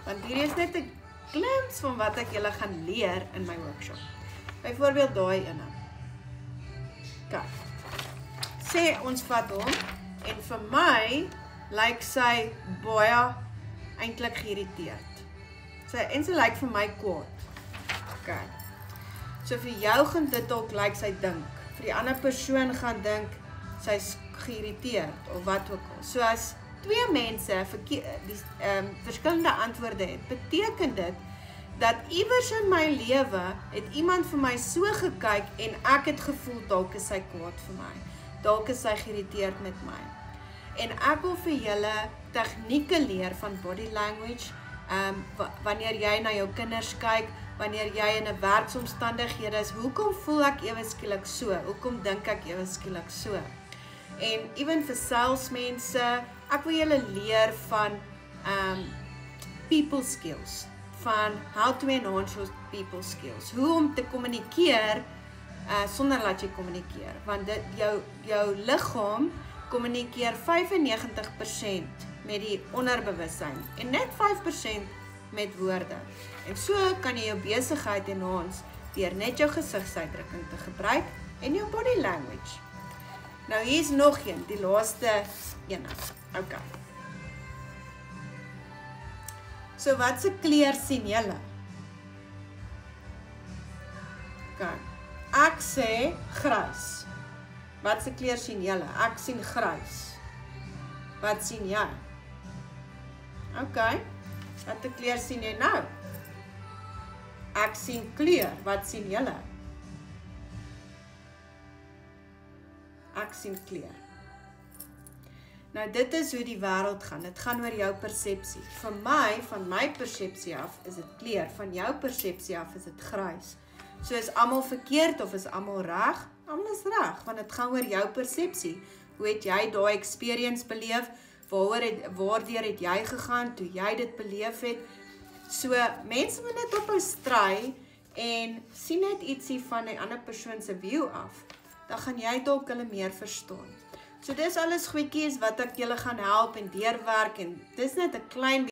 Want hier is net 'n glimps van wat ek julle gaan leer in my workshop. Byvoorbeeld daai ene. Kyk. Sê ons vat hom en vir my lyk sy baie eintlik geïrriteerd. En sy lyk vir my kwaad. Okay. So vir jou gaan dit dalk lyk sy dink. Vir die ander persoon gaan dink sy's geïrriteerd of wat ook al. So as twee mense verskillende antwoorde het, beteken dit dat iewers in my lewe het iemand vir my so gekyk en ek het gevoel dalk is sy kwaad vir my. Dalk is sy geïrriteerd met my. En ek wil vir julle tegnieke leer van body language, wanneer jy na jou kinders kyk, wanneer jy in 'n werksomstandighede is, hoekom voel ek ewe skielik so? Hoekom dink ek ewe skielik so? En even vir salesmense, ek wil julle leer van people skills, van how to enhance your people skills, hoe om te kommunikeer sonder dat jy kommunikeer, want jou liggaam kommunikeer 95% met die onderbewussyn en net 5% met woorde. En so kan jy jou besigheid enhance deur net jou gesigsuitdrukking te gebruik en jou body language. Nou hier is nog een, die laaste een. Okay. So wat se kleur sien julle? Okay. Ek sê grys. Wat se kleur sien julle? Ek sien grys. Wat sien jy? Okay. Wat se kleur sien jy nou? Ek sien kleur. Wat sien julle? Ek sien kleur. Nou dit is hoe die wêreld gaan. Dit gaan oor jou persepsie. Vir my, van my persepsie af, is dit kleur. Van jou persepsie af is dit grys. So is almal verkeerd of is almal reg? Almal is reg, want dit gaan oor jou persepsie. Hoe het jy daai experience beleef? Waardeur het jy gegaan toe jy dit beleef het? So mense moet net ophou stry en sien net ietsie van 'n ander persoon se view af. Dan gaan jy dalk hulle meer verstaan. So dis alles goedjies wat ek julle gaan help en deurwerk en dis net 'n klein